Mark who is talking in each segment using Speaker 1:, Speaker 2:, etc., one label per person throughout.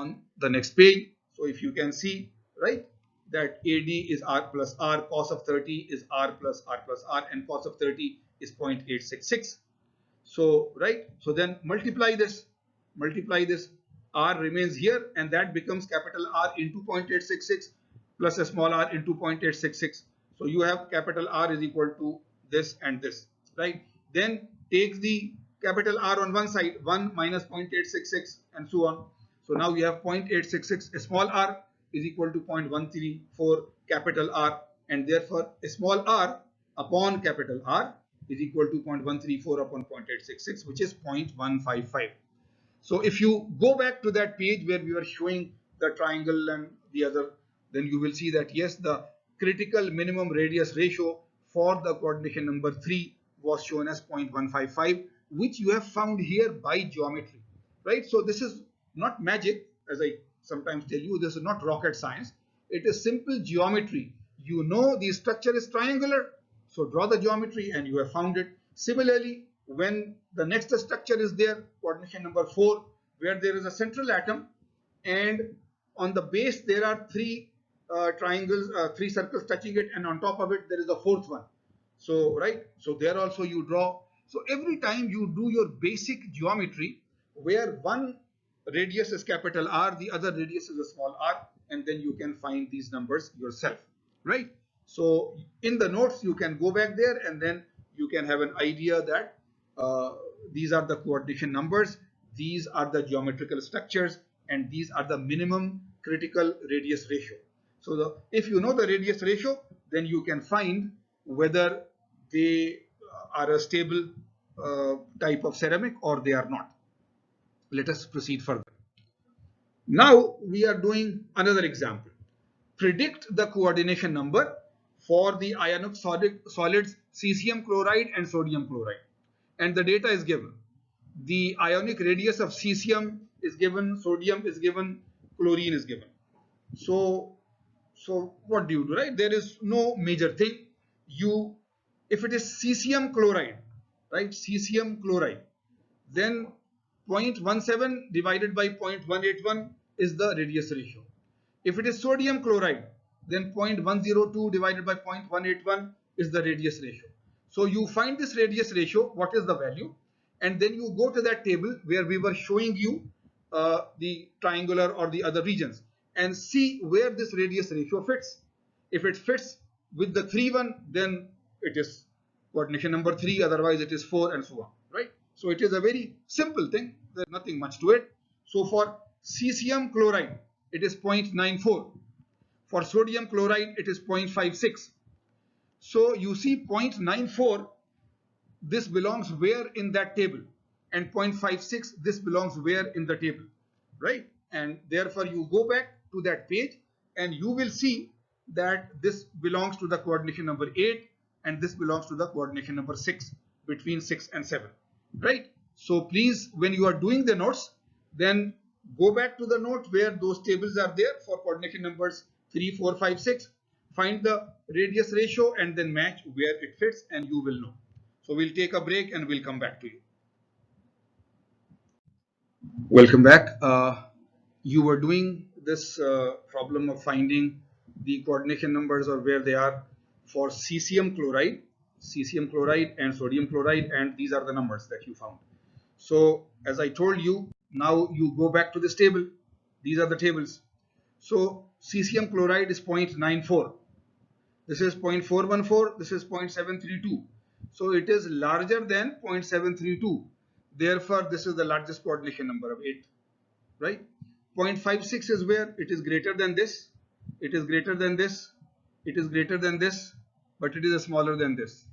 Speaker 1: on the next page. So if you can see, right, that AD is R plus R, cos of 30 is R plus R plus R, and cos of 30 is 0.866. So, right, so then multiply this, R remains here, and that becomes capital R into 0.866 plus a small r into 0.866. So you have capital R is equal to this and this, right? Then take the capital R on one side, 1 minus 0.866 and so on. So now we have 0.866, a small r is equal to 0.134 capital R, and therefore a small r upon capital R is equal to 0.134 upon 0.866, which is 0.155. So if you go back to that page where we were showing the triangle and the other, then you will see that yes, the critical minimum radius ratio for the coordination number 3 was shown as 0.155, which you have found here by geometry, right? So this is not magic, as I sometimes tell you, this is not rocket science. It is simple geometry. You know the structure is triangular, so draw the geometry and you have found it. Similarly, when the next structure is there, coordination number 4, where there is a central atom and on the base there are three triangles, three circles touching it, and on top of it there is a fourth one. So, right, so there also you draw. So every time you do your basic geometry where one radius is capital R, the other radius is a small r, and then you can find these numbers yourself, right? So in the notes you can go back there and then you can have an idea that these are the coordination numbers, these are the geometrical structures, and these are the minimum critical radius ratio. So if you know the radius ratio, then you can find whether they are a stable type of ceramic or they are not. Let us proceed further. Now we are doing another example. Predict the coordination number for the ionic solids cesium chloride and sodium chloride. And the data is given. The ionic radius of cesium is given, sodium is given, chlorine is given. So what do you do, right? There is no major thing. If it is cesium chloride, right, cesium chloride, then 0.17 divided by 0.181 is the radius ratio. If it is sodium chloride, then 0.102 divided by 0.181 is the radius ratio. So you find this radius ratio, what is the value, and then you go to that table where we were showing you the triangular or the other regions and see where this radius ratio fits. If it fits with the 3 one, then it is coordination number 3, otherwise it is 4 and so on, right? So it is a very simple thing, there's nothing much to it. So for cesium chloride, it is 0.94. For sodium chloride, it is 0.56. So you see 0.94, this belongs where in that table, and 0.56, this belongs where in the table, right? And therefore you go back to that page and you will see that this belongs to the coordination number 8 and this belongs to the coordination number 6, between 6 and 7, right? So please, when you are doing the notes, then go back to the note where those tables are there for coordination numbers 3, 4, 5, 6. Find the radius ratio and then match where it fits and you will know. So we'll take a break and we'll come back to you. Welcome back. You were doing this problem of finding the coordination numbers or where they are for cesium chloride and sodium chloride, and these are the numbers that you found. So as I told you, now you go back to this table. These are the tables. So cesium chloride is 0.94. This is 0.414. This is 0.732. So it is larger than 0.732. Therefore, this is the largest coordination number of 8, right? 0.56 is where it is greater than this, it is greater than this, it is greater than this, but it is smaller than this,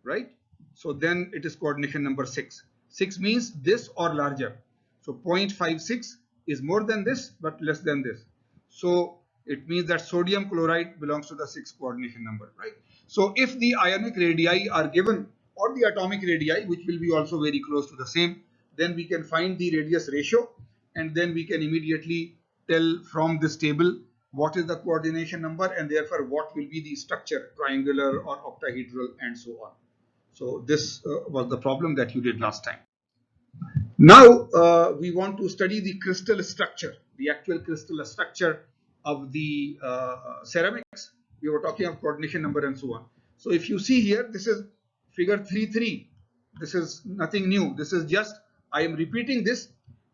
Speaker 1: right? So then it is coordination number 6. 6 means this or larger. So 0.56 is more than this but less than this. So it means that sodium chloride belongs to the 6th coordination number, right? So if the ionic radii are given or the atomic radii, which will be also very close to the same, then we can find the radius ratio and then we can immediately tell from this table what is the coordination number and therefore what will be the structure, triangular or octahedral and so on. So this was the problem that you did last time. Now we want to study the crystal structure. the actual crystal structure of the ceramics. We were talking of coordination number and so on. So if you see here, this is figure 3.3. This is nothing new. This is just, I am repeating this.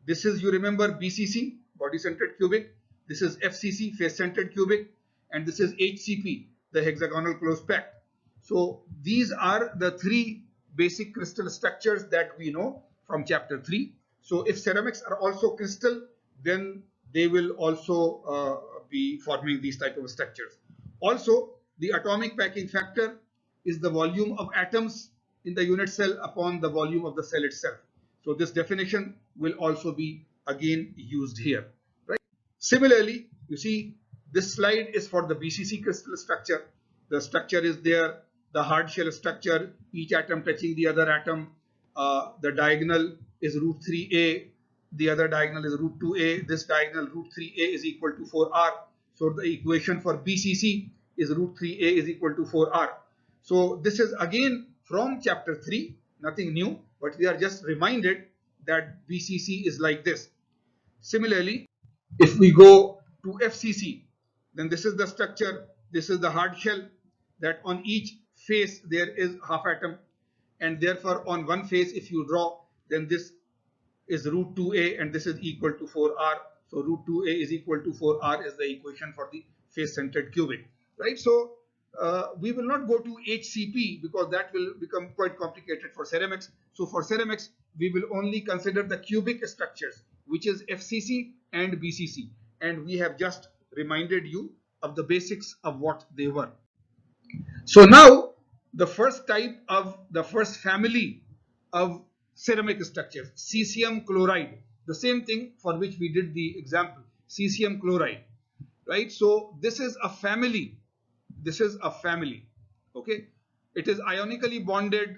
Speaker 1: This is, you remember, BCC, body centered cubic. This is FCC, face centered cubic. And this is HCP, the hexagonal closed packed. So these are the three basic crystal structures that we know from chapter 3. So if ceramics are also crystal, then they will also be forming these type of structures. Also, the atomic packing factor is the volume of atoms in the unit cell upon the volume of the cell itself. So this definition will also be again used here, right? Similarly, you see this slide is for the BCC crystal structure. The structure is there, the hard shell structure, each atom touching the other atom. The diagonal is root 3a, the other diagonal is root 2a. This diagonal root 3a is equal to 4r. So the equation for BCC is root 3a is equal to 4r. So this is again from chapter 3, nothing new, but we are just reminded that BCC is like this. Similarly, if we go to FCC, then this is the structure, this is the hard shell, that on each face there is half atom, and therefore on one face if you draw, then this is root 2a and this is equal to 4r. So root 2a is equal to 4r is the equation for the face centered cubic, right? So we will not go to HCP because that will become quite complicated for ceramics. So for ceramics, we will only consider the cubic structures, which is FCC and BCC. And we have just reminded you of the basics of what they were. So now the first family of ceramic structures, cesium chloride, the same thing for which we did the example, cesium chloride, right? So this is a family. This is a family, okay? It is ionically bonded.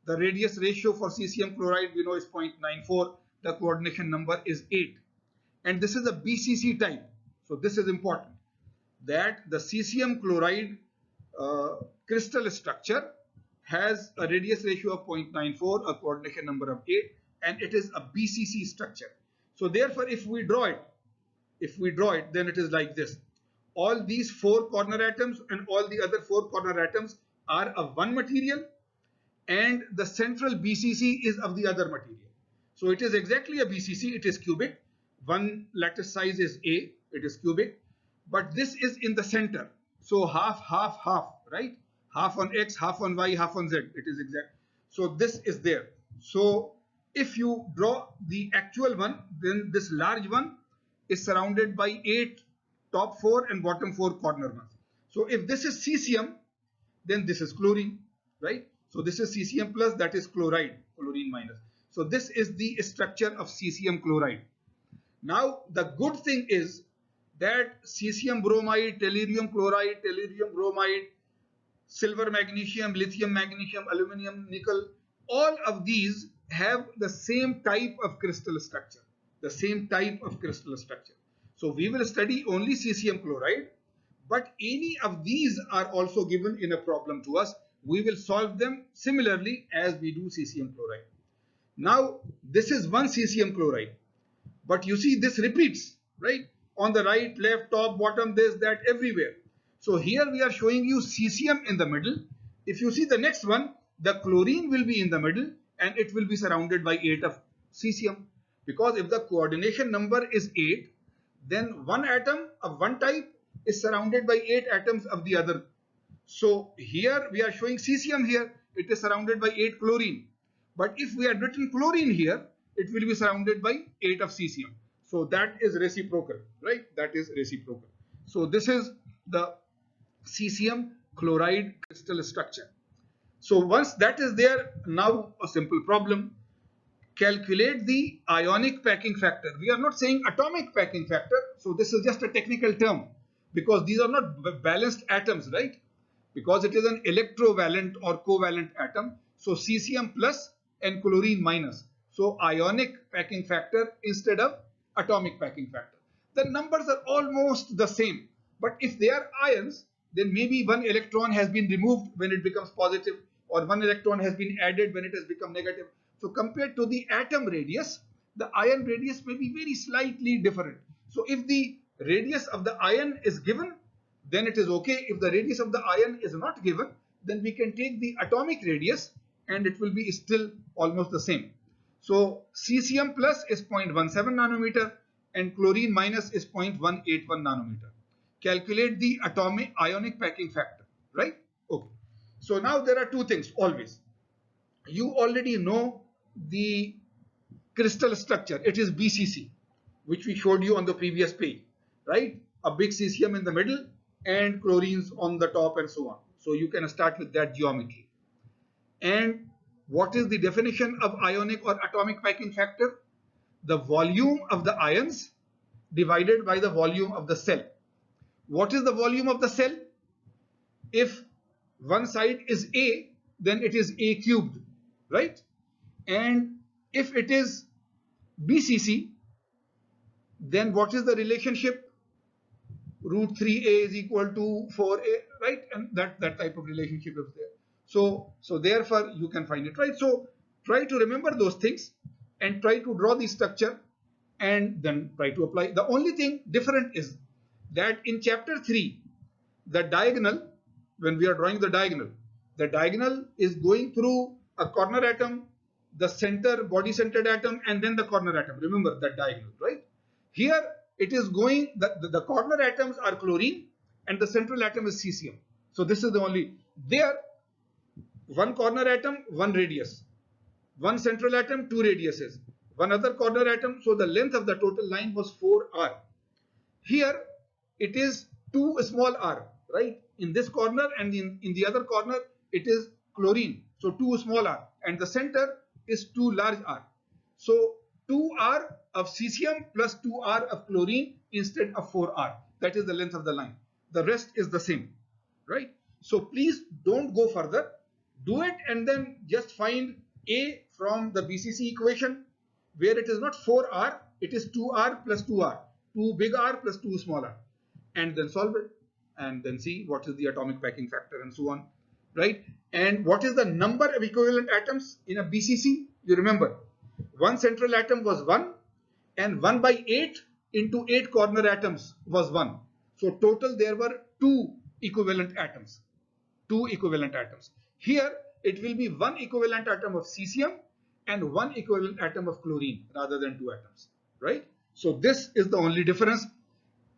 Speaker 1: The radius ratio for cesium chloride we know is 0.94. The coordination number is 8. And this is a BCC type. So this is important, that the cesium chloride crystal structure has a radius ratio of 0.94, a coordination number of 8, and it is a BCC structure. So therefore, if we draw it, then it is like this. All these 4 corner atoms and all the other 4 corner atoms are of one material, and the central BCC is of the other material. So it is exactly a BCC, it is cubic. One lattice size is A, it is cubic, but this is in the center. So half, half, half, right? Half on X, half on Y, half on Z, it is exact. So this is there. So if you draw the actual one, then this large one is surrounded by 8 top 4 and bottom 4 corner ones. So if this is cesium, then this is chlorine, right? So this is cesium plus, that is chlorine minus. So this is the structure of cesium chloride. Now the good thing is that cesium bromide, tellurium chloride, tellurium bromide, silver magnesium, lithium magnesium, aluminum, nickel, all of these have the same type of crystal structure. So we will study only cesium chloride, but any of these are also given in a problem to us. We will solve them similarly as we do cesium chloride. Now this is one cesium chloride, but you see this repeats, right? On the right, left, top, bottom, this, that, everywhere. So here we are showing you cesium in the middle. If you see the next one, the chlorine will be in the middle and it will be surrounded by 8 of cesium. Because if the coordination number is 8, then one atom of one type is surrounded by 8 atoms of the other. So here we are showing cesium here, it is surrounded by 8 chlorine. But if we had written chlorine here, it will be surrounded by 8 of cesium. So that is reciprocal, right? That is reciprocal. So this is the cesium chloride crystal structure. So once that is there, now a simple problem. Calculate the ionic packing factor. We are not saying atomic packing factor. So this is just a technical term because these are not balanced atoms, right? Because it is an electrovalent or covalent atom. So cesium plus and chlorine minus. So ionic packing factor instead of atomic packing factor. The numbers are almost the same. But if they are ions, then maybe one electron has been removed when it becomes positive, or one electron has been added when it has become negative. So compared to the atom radius, the ion radius may be very slightly different. So if the radius of the ion is given, then it is okay. If the radius of the ion is not given, then we can take the atomic radius and it will be still almost the same. So cesium plus is 0.17 nanometer and chlorine minus is 0.181 nanometer. Calculate the atomic ionic packing factor, right? Okay. So now there are two things always. You already know the crystal structure. It is BCC, which we showed you on the previous page, right? A big cesium in the middle and chlorines on the top and so on. So you can start with that geometry. And what is the definition of ionic or atomic packing factor? The volume of the ions divided by the volume of the cell. What is the volume of the cell? If one side is A, then it is A cubed, right? And if it is BCC, then what is the relationship? Root 3A is equal to 4A, right? And that type of relationship is there. So therefore you can find it, right? So try to remember those things and try to draw the structure and then try to apply. The only thing different is that in chapter 3, the diagonal, when we are drawing the diagonal is going through a corner atom, the center, body centered atom, and then the corner atom. Remember that diagonal, right? Here it is going, the corner atoms are chlorine and the central atom is cesium. So this is the only, there, one corner atom, one radius, one central atom, two radiuses, one other corner atom. So the length of the total line was 4r. Here it is 2 small r, right? In this corner and in the other corner, it is chlorine. So 2 small r, and the center is 2 large r. So 2r of cesium plus 2r of chlorine instead of 4r. That is the length of the line. The rest is the same, right? So please don't go further. Do it and then just find A from the BCC equation, where it is not 4r, it is 2r plus 2r, 2 big R plus 2 small r, and then solve it and then see what is the atomic packing factor and so on, right? And what is the number of equivalent atoms in a BCC? You remember, one central atom was 1 and 1 by 8 into 8 corner atoms was 1. So total there were 2 equivalent atoms. 2 equivalent atoms. Here it will be 1 equivalent atom of cesium and 1 equivalent atom of chlorine rather than 2 atoms, right? So this is the only difference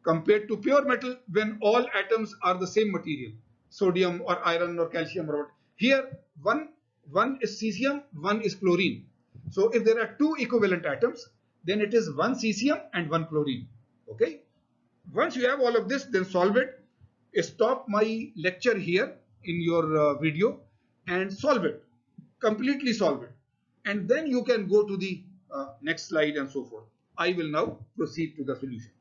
Speaker 1: compared to pure metal when all atoms are the same material, sodium or iron or calcium or what. Here one is cesium, one is chlorine. So if there are 2 equivalent atoms, then it is 1 cesium and 1 chlorine. Okay. Once you have all of this, then solve it. Stop my lecture here in your video and solve it. Completely solve it. And then you can go to the next slide and so forth. I will now proceed to the solution.